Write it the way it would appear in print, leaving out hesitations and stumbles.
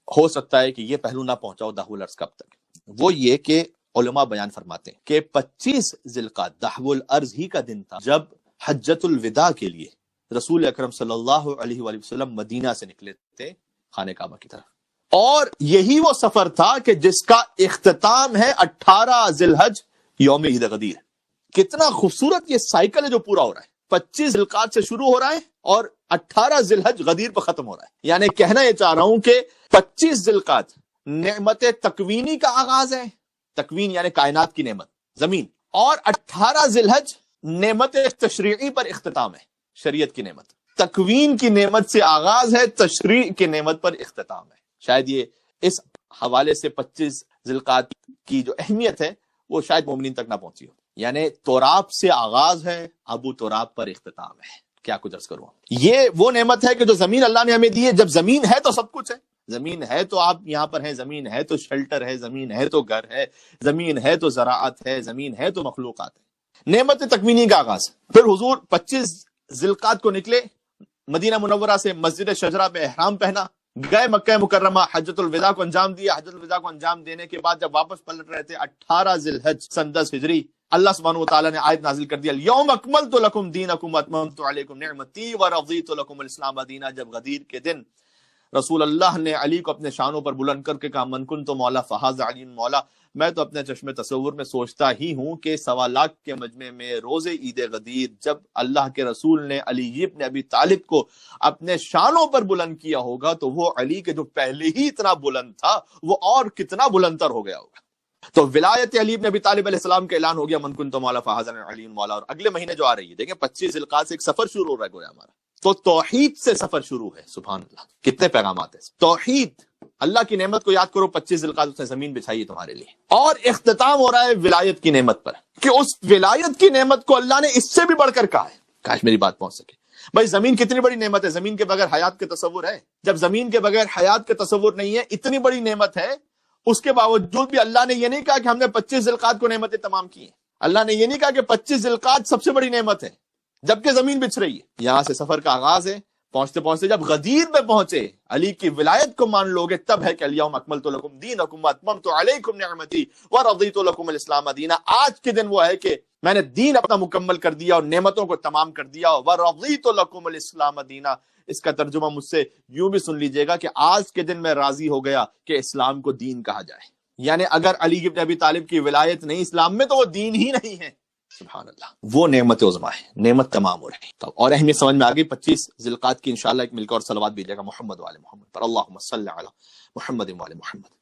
ہو سکتا ہے کہ یہ پہلو نہ پہنچاؤ دہو الارض کب تک، وہ یہ کہ علماء بیان فرماتے ہیں کہ 25 ذی القعدہ دہو الارض ہی کا دن تھا جب حجۃ الوداع کے لیے رسول اکرم صلی اللہ علیہ وآلہ وسلم مدینہ سے نکلے تھے خانہ کعبہ کی طرف، اور یہی وہ سفر تھا کہ جس کا اختتام ہے 18 ذی الحج یوم عید غدیر۔ کتنا خوبصورت یہ سائیکل ہے جو پورا ہو رہا ہے، 25 ذی القعدہ سے شروع ہو رہا ہے اور 18 ذی الحج غدیر پر ختم ہو رہا ہے۔ یعنی کہنا یہ چاہ رہا ہوں کہ 25 ذی القعدہ نعمت تکوینی کا آغاز ہے، تکوین یعنی کائنات کی نعمت زمین، اور 18 ذی الحج نعمت تشریعی پر اختتام ہے، شریعت کی نعمت۔ تکوین کی نعمت سے آغاز ہے، تشریع کی نعمت پر اختتام ہے۔ شاید یہ اس حوالے سے 25 ذی القعدہ کی جو اہمیت ہے وہ شاید مومنین تک نہ پہنچی ہو۔ یعنی توراب سے آغاز ہے، ابو توراب پر اختتام ہے۔ کیا کچھ عرض کروں، یہ وہ نعمت ہے کہ جو زمین اللہ نے ہمیں دی ہے۔ جب زمین ہے تو سب کچھ ہے، زمین ہے تو آپ یہاں پر ہیں، زمین ہے تو شیلٹر ہے، زمین ہے تو گھر ہے، زمین ہے تو زراعت ہے، زمین ہے تو مخلوقات ہے۔ نعمت تکوینی کا آغاز۔ پھر حضور 25 ذی القعدہ کو نکلے مدینہ منورہ سے، مسجد شجرہ میں احرام پہنا، گئے مکہ مکرمہ، حجۃ الوداع کو انجام دیا۔ حجۃ الوداع کو انجام دینے کے بعد جب واپس پلٹ رہے تھے 18 ذی الحج سن 10 ہجری، اللہ سبحانہ وتعالی نے آیت نازل کر دیا، الیوم اکملت لکم دینکم واتممت علیکم نعمتی ورضیت لکم الاسلام دینا۔ جب غدیر کے دن رسول اللہ نے علی کو اپنے شانوں پر بلند کر کے کہا، من کنت مولا فہذا علی مولا، میں تو اپنے چشم تصور میں سوچتا ہی ہوں کہ 1.25 لاکھ کے مجمع میں روز عید غدیر جب اللہ کے رسول نے علی ابن ابی طالب کو اپنے شانوں پر بلند کیا ہوگا تو وہ علی کے جو پہلے ہی اتنا بلند تھا وہ اور کتنا بلندتر ہو گیا ہوگا۔ تو ولایت علی ابن ابی طالب علیہ السلام کا اعلان ہو گیا، من کنت مولا فہذا علی مولا۔ اور اگلے مہینے جو آ رہی ہے، دیکھیں 25 ذی القعدہ سے ایک سفر شروع ہو رہا ہے گویا ہمارا، تو توحید سے سفر شروع ہے۔ سبحان اللہ، کتنے پیغامات ہیں۔ توحید، اللہ کی نعمت کو یاد کرو، 25 ذی القعدہ اس نے زمین بچھائی ہے تمہارے لیے، اور اختتام ہو رہا ہے ولایت کی نعمت پر، کہ اس ولایت کی نعمت کو اللہ نے اس سے بھی بڑھ کر کہا ہے۔ کاش میری بات پہنچ سکے۔ بھائی زمین کتنی بڑی نعمت ہے، زمین کے بغیر حیات کے تصور ہے؟ جب زمین کے بغیر حیات کے تصور نہیں ہے، اتنی بڑی نعمت ہے، اس کے باوجود بھی اللہ نے یہ نہیں کہا کہ ہم نے 25 ذی القعدہ کو نعمتیں تمام کی ہیں۔ اللہ نے یہ نہیں کہا کہ 25 ذی القعدہ سب سے بڑی نعمت ہے، جبکہ زمین بچھ رہی ہے۔ یہاں سے سفر کا آغاز ہے۔ پہنچتے پہنچتے جب غدیر میں پہنچے، علی کی ولایت کو مان لوگے، تب ہے کہ الیوم اکملت لکم دینکم واتممت علیکم نعمتی ورضیت لکم الاسلام دینا۔ آج کے دن وہ ہے کہ میں نے دین اپنا مکمل کر دیا اور نعمتوں کو تمام کر دیا، ورضیت لکم الاسلام دینا۔ اس کا ترجمہ مجھ سے یوں بھی سن لیجئے گا کہ آج کے دن میں راضی ہو گیا کہ اسلام کو دین کہا جائے۔ یعنی اگر علی ابن ابی طالب کی ولایت نہیں اسلام میں تو وہ دین ہی نہیں ہے۔ سبحان اللہ، وہ نعمت عظمیٰ ہے، نعمت تمام ہو رہی ہے۔ اور اہمیت سمجھ میں آ گئی 25 ذی القعدہ کی۔ انشاءاللہ ایک مل کر اور صلوات بھیجیے گا محمد وعلی محمد پر، اللہم صلی علی محمد وعلی محمد۔